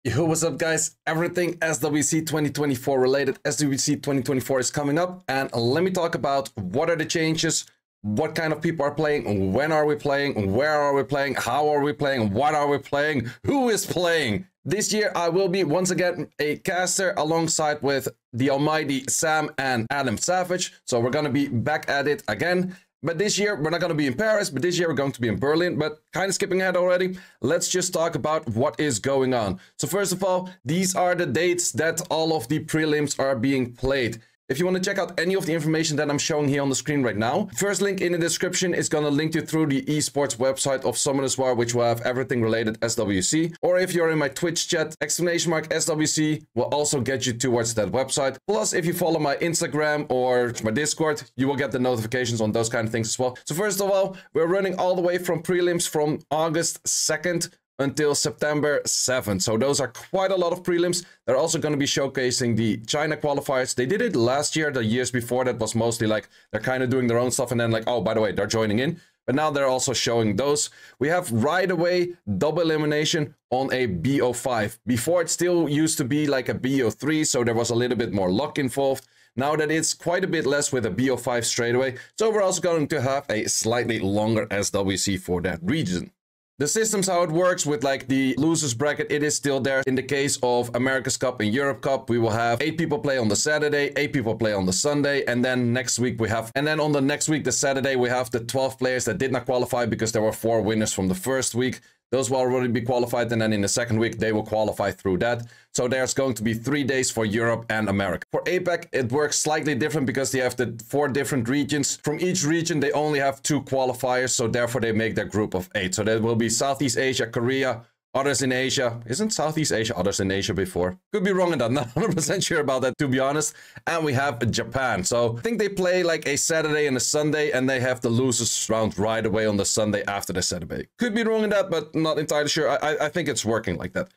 Yo, what's up guys? Everything SWC 2024 related. SWC 2024 is coming up, and let me talk about what are the changes, what kind of people are playing, when are we playing, where are we playing, how are we playing, what are we playing, who is playing. This year I will be once again a caster alongside with the almighty Sam and Adam Savage. So we're gonna be back at it again. But this year, we're not going to be in Paris, but this year we're going to be in Berlin. But kind of skipping ahead already, let's just talk about what is going on. So first of all, these are the dates that all of the prelims are being played. If you want to check out any of the information that I'm showing here on the screen right now, first link in the description is going to link you through the esports website of Summoners War, which will have everything related SWC. Or if you're in my Twitch chat, !SWC will also get you towards that website. Plus, if you follow my Instagram or my Discord, you will get the notifications on those kind of things as well. So first of all, we're running all the way from prelims from August 2nd until September 7th. So those are quite a lot of prelims. They're also going to be showcasing the China qualifiers. They did it last year. The years before that was mostly like they're kind of doing their own stuff and then like, oh, by the way, they're joining in. But now they're also showing those. We have right away double elimination on a BO5. Before it still used to be like a BO3, so there was a little bit more luck involved. Now that it's quite a bit less with a BO5 straight away. So we're also going to have a slightly longer SWC for that region. The systems, how it works with like the losers bracket, it is still there. In the case of America's Cup and Europe Cup, we will have 8 people play on the Saturday, 8 people play on the Sunday, and then next week we have, and then on the next week, the Saturday, we have the 12 players that did not qualify because there were 4 winners from the first week. Those will already be qualified, and then in the second week, they will qualify through that. So there's going to be 3 days for Europe and America. For APAC, it works slightly different because they have the 4 different regions. From each region, they only have 2 qualifiers, so therefore they make their group of 8. So that will be Southeast Asia, Korea, others in Asia. Isn't Southeast Asia others in Asia before? Could be wrong in that. Not 100% sure about that, to be honest. And we have Japan. So I think they play like a Saturday and a Sunday, and they have the losers round right away on the Sunday after the Saturday. Could be wrong in that, but not entirely sure. I think it's working like that.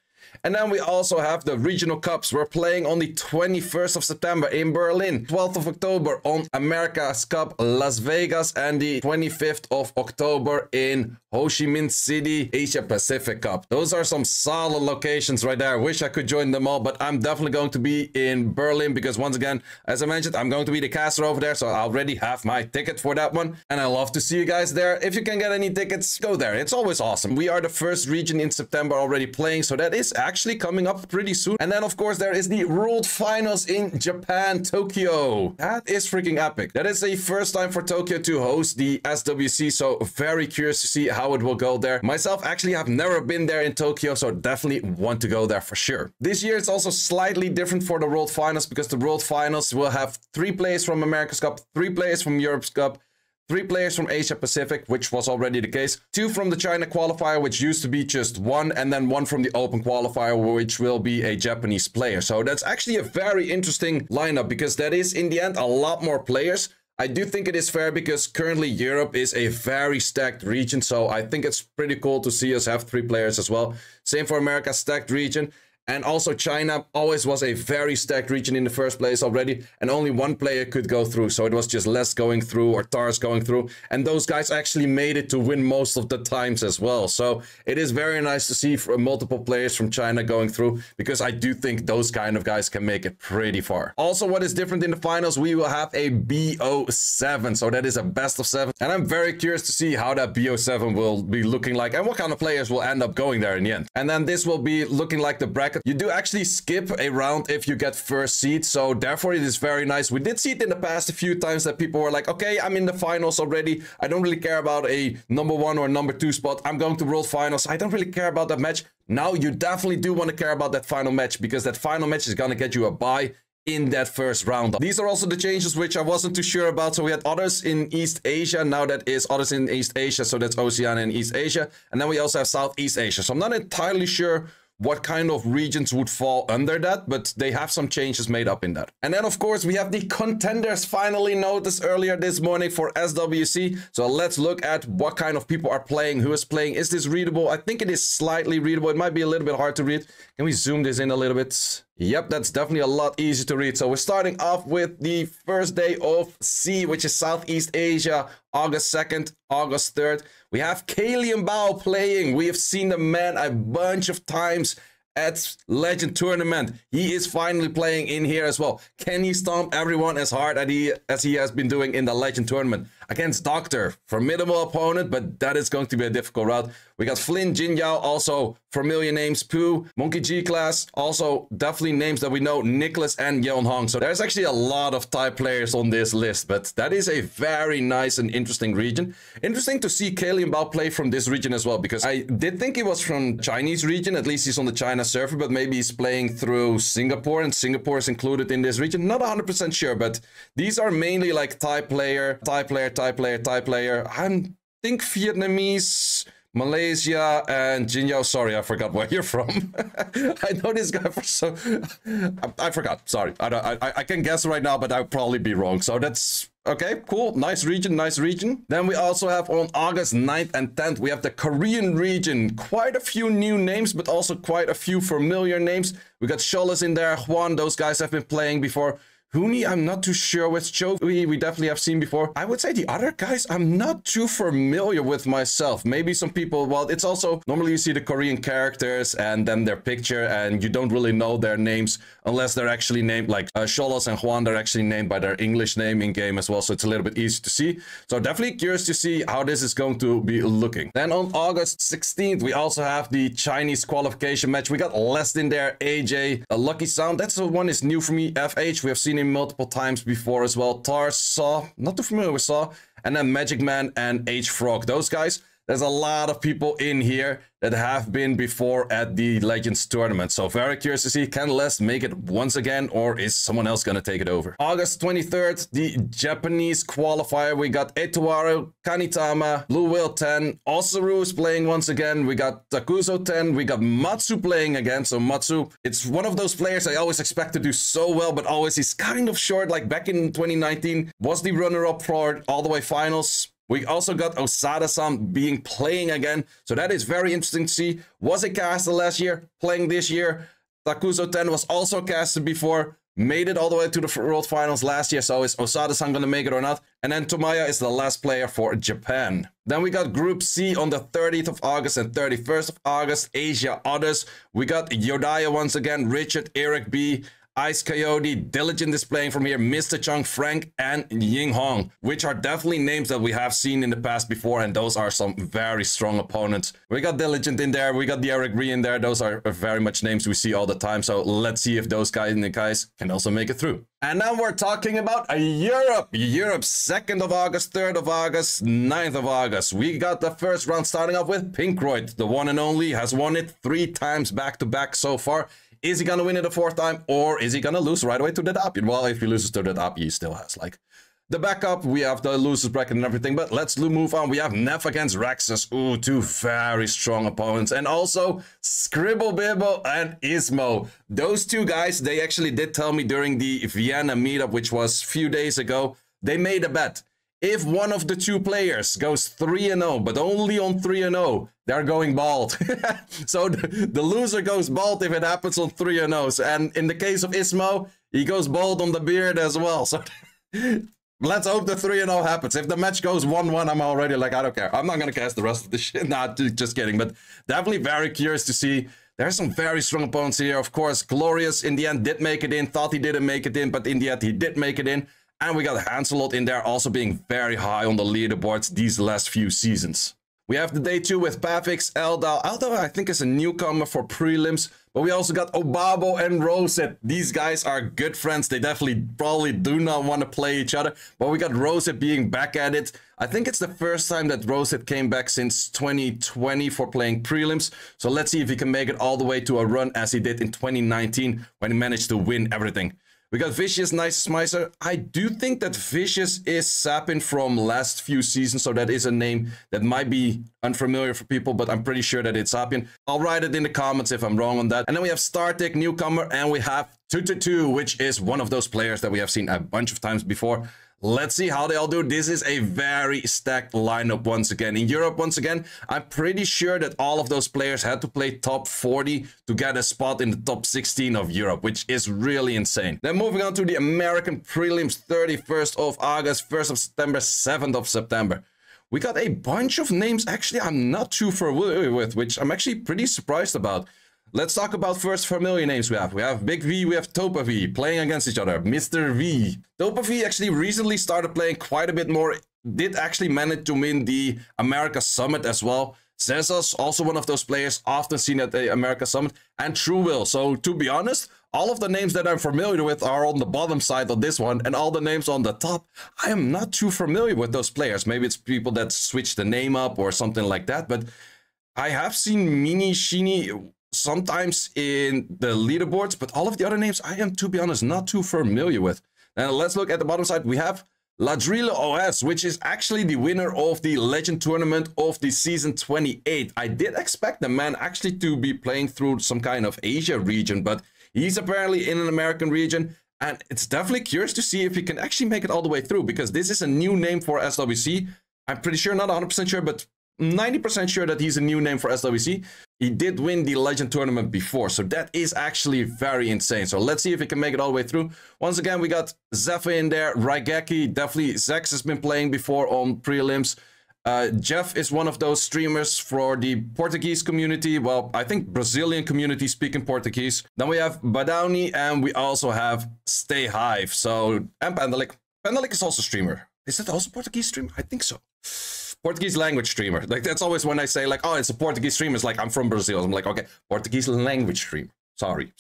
And then we also have the regional cups. We're playing on the 21st of September in Berlin, 12th of October on America's Cup Las Vegas, and the 25th of October in Ho Chi Minh City Asia Pacific Cup. Those are some solid locations right there. I wish I could join them all, but I'm definitely going to be in Berlin because once again, as I mentioned, I'm going to be the caster over there, so I already have my ticket for that one. And I love to see you guys there. If you can get any tickets, go there. It's always awesome. We are the first region in September already playing, so that is actually coming up pretty soon. And then of course there is the World Finals in Japan, Tokyo. That is freaking epic. That is the first time for Tokyo to host the SWC, so very curious to see how it will go there. Myself actually have never been there in Tokyo, so definitely want to go there for sure. This year it's also slightly different for the World Finals because the World Finals will have 3 players from America's Cup, 3 players from Europe's Cup, 3 players from Asia Pacific, which was already the case, 2 from the China qualifier, which used to be just 1, and then 1 from the open qualifier, which will be a Japanese player. So that's actually a very interesting lineup because that is in the end a lot more players. I do think it is fair because currently Europe is a very stacked region, so I think it's pretty cool to see us have 3 players as well. Same for America's stacked region. And also China always was a very stacked region in the first place already, and only 1 player could go through. So it was just Les going through or Tars going through, and those guys actually made it to win most of the times as well. So it is very nice to see multiple players from China going through, because I do think those kind of guys can make it pretty far. Also, what is different in the finals, we will have a BO7, so that is a best of 7, and I'm very curious to see how that BO7 will be looking like and what kind of players will end up going there in the end. And then this will be looking like the bracket. You do actually skip a round if you get first seed, so therefore it is very nice. We did see it in the past a few times that people were like, okay, I'm in the finals already. I don't really care about a number 1 or number 2 spot. I'm going to World Finals. I don't really care about that match. Now you definitely do want to care about that final match because that final match is going to get you a bye in that first round. These are also the changes which I wasn't too sure about. So we had others in East Asia. Now that is others in East Asia. So that's Oceania and East Asia. And then we also have Southeast Asia. So I'm not entirely sure what kind of regions would fall under that, but they have some changes made up in that. And then of course we have the contenders finally noticed earlier this morning for SWC. So let's look at what kind of people are playing, who is playing. Is this readable? I think it is slightly readable. It might be a little bit hard to read. Can we zoom this in a little bit? Yep, that's definitely a lot easier to read. So we're starting off with the first day of C, which is Southeast Asia, August 2nd, August 3rd. We have Kalian Bao playing. We have seen the man a bunch of times at Legend Tournament. He is finally playing in here as well. Can he stomp everyone as hard as he has been doing in the Legend Tournament? Against Doctor, formidable opponent, but that is going to be a difficult route. We got Flynn, Jin Yao, also familiar names, Pooh, Monkey G-Class, also definitely names that we know, Nicholas and Yeon Hong. So there's actually a lot of Thai players on this list, but that is a very nice and interesting region. Interesting to see Kalian Bao play from this region as well, because I did think he was from Chinese region, at least he's on the China server, but maybe he's playing through Singapore, and Singapore is included in this region. Not 100% sure, but these are mainly like Thai player. I think Vietnamese, Malaysia, and Jin Yao. Sorry, I forgot where you're from. I know this guy for so... I forgot. Sorry. I can guess right now, but I'll probably be wrong. So that's... Okay, cool. Nice region, nice region. Then we also have on August 9th and 10th, we have the Korean region. Quite a few new names, but also quite a few familiar names. We got Sholas in there, Juan, those guys have been playing before. Huni, I'm not too sure with. Cho, we definitely have seen before. I would say the other guys, I'm not too familiar with myself. Maybe some people, well, it's also, normally you see the Korean characters and then their picture and you don't really know their names unless they're actually named, like Sholos and Juan, they're actually named by their English name in game as well. So it's a little bit easy to see. So definitely curious to see how this is going to be looking. Then on August 16th, we also have the Chinese qualification match. We got Lest in there, AJ, a Lucky Sound. That's the one is new for me. FH, we have seen him multiple times before as well. Tar, Saw, not too familiar with Saw, and then Magic Man and H Frog. Those guys, there's a lot of people in here that have been before at the Legends tournament. So very curious to see, can Les make it once again, or is someone else going to take it over? August 23rd, the Japanese qualifier. We got Etowaru, Kanitama, Blue Whale 10, Osaru is playing once again. We got Takuzo 10. We got Matsu playing again. So Matsu, it's one of those players I always expect to do so well, but always he's kind of short. Like back in 2019, was the runner-up for all the way finals. We also got Osada-san being playing again. So that is very interesting to see. Was it casted last year, playing this year. Takuzo 10 was also casted before, made it all the way to the World Finals last year. So is Osada-san going to make it or not? And then Tomaya is the last player for Japan. Then we got Group C on the 30th of August and 31st of August. Asia Others. We got Yodaya once again, Richard, Eric B., Ice Coyote, Diligent is playing from here, Mr. Chung, Frank, and Ying Hong, which are definitely names that we have seen in the past before, and those are some very strong opponents. We got Diligent in there, we got the Eric Ree in there, those are very much names we see all the time, so let's see if those guys can also make it through. And now we're talking about Europe. Europe, 2nd of August, 3rd of August, 9th of August. We got the first round starting off with Pinkroyd, the one and only, has won it 3 times back-to-back so far. Is he going to win it a 4th time, or is he going to lose right away to the Dapian? Well, if he loses to the Dapian, he still has, like, the backup. We have the losers bracket and everything, but let's move on. We have Neff against Raxus. Ooh, 2 very strong opponents. And also, Scribble Bibble and Ismo. Those 2 guys, they actually did tell me during the Vienna meetup, which was a few days ago, they made a bet. If one of the 2 players goes 3-0, but only on 3-0, they're going bald. So the loser goes bald if it happens on 3-0s. And in the case of Ismo, he goes bald on the beard as well. So let's hope the 3-0 happens. If the match goes 1-1, I'm already like, I don't care. I'm not going to cast the rest of the shit. Nah, just kidding. But definitely very curious to see. There's some very strong opponents here. Of course, Glorious in the end did make it in. Thought he didn't make it in, but in the end he did make it in. And we got Hanselot in there also being very high on the leaderboards these last few seasons. We have the day 2 with Pavix, Eldal. Eldal, I think, is a newcomer for prelims. But we also got Obabo and Rosette. These guys are good friends. They definitely probably do not want to play each other. But we got Rosette being back at it. I think it's the first time that Rosette came back since 2020 for playing prelims. So let's see if he can make it all the way to a run as he did in 2019 when he managed to win everything. We got Vicious, Nice Smicer. I do think that Vicious is Sapin from last few seasons, so that is a name that might be unfamiliar for people, but I'm pretty sure that it's Sapin. I'll write it in the comments if I'm wrong on that. And then we have Startic, newcomer, and we have 222, which is one of those players that we have seen a bunch of times before. Let's see how they all do. This is a very stacked lineup once again. In Europe, once again, I'm pretty sure that all of those players had to play top 40 to get a spot in the top 16 of Europe, which is really insane. Then moving on to the American prelims, 31st of August, 1st of September, 7th of September. We got a bunch of names, actually, I'm not too familiar with, which I'm actually pretty surprised about. let's talk about first familiar names we have. We have Big V, we have Topa V playing against each other. Mr. V. Topa V actually recently started playing quite a bit more. Did actually manage to win the America Summit as well. Seiishizo, also one of those players often seen at the America Summit, and True Will. So to be honest, all of the names that I'm familiar with are on the bottom side of this one, and all the names on the top, I am not too familiar with those players. Maybe it's people that switch the name up or something like that, but I have seen Mini Shini sometimes in the leaderboards, but all of the other names I am, to be honest, not too familiar with. Now let's look at the bottom side. We have Ladrille OS, which is actually the winner of the Legend Tournament of the Season 28. I did expect the man actually to be playing through some kind of Asia region, but he's apparently in an American region, and it's definitely curious to see if he can actually make it all the way through, because this is a new name for SWC. I'm pretty sure, not 100% sure, but 90% sure that he's a new name for SWC. He did win the Legend Tournament before, so that is actually very insane. So let's see if he can make it all the way through. Once again, we got Zephyr in there, Raigeki, definitely Zex has been playing before on prelims. Jeff is one of those streamers for the Portuguese community. Well, I think Brazilian community speaking Portuguese. Then we have Badauni, and we also have Stay Hive. So, and Pandalik. Pandalik is also streamer. Is it also Portuguese streamer? I think so. Portuguese language streamer. Like, that's always when I say, like, oh, it's a Portuguese streamer. It's like, I'm from Brazil. I'm like, okay, Portuguese language streamer. Sorry.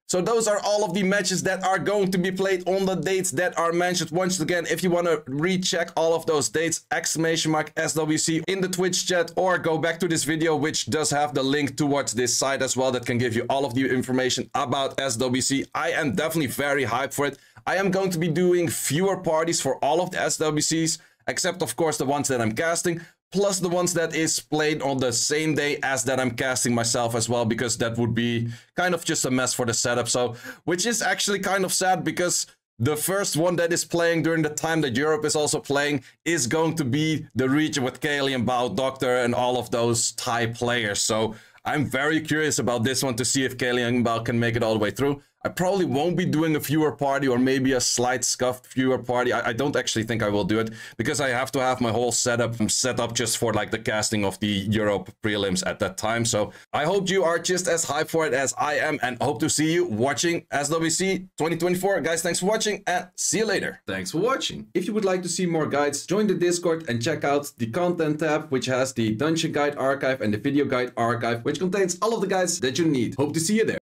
So those are all of the matches that are going to be played on the dates that are mentioned. Once again, if you want to recheck all of those dates, !SWC in the Twitch chat, or go back to this video, which does have the link towards this site as well that can give you all of the information about SWC. I am definitely very hyped for it. I am going to be doing fewer parties for all of the SWCs, except of course the ones that I'm casting, plus the ones that is played on the same day as that I'm casting myself as well, because that would be kind of just a mess for the setup. So, which is actually kind of sad, because the first one that is playing during the time that Europe is also playing is going to be the region with Kaylee and Bao Doctor and all of those Thai players. So I'm very curious about this one to see if Kaylee and Bao can make it all the way through. I probably won't be doing a viewer party, or maybe a slight scuffed viewer party. I don't actually think I will do it, because I have to have my whole setup set up just for like the casting of the Europe prelims at that time. So I hope you are just as hyped for it as I am, and hope to see you watching SWC 2024. Guys, thanks for watching, and see you later. Thanks for watching. If you would like to see more guides, join the Discord and check out the content tab, which has the Dungeon Guide archive and the Video Guide archive, which contains all of the guides that you need. Hope to see you there.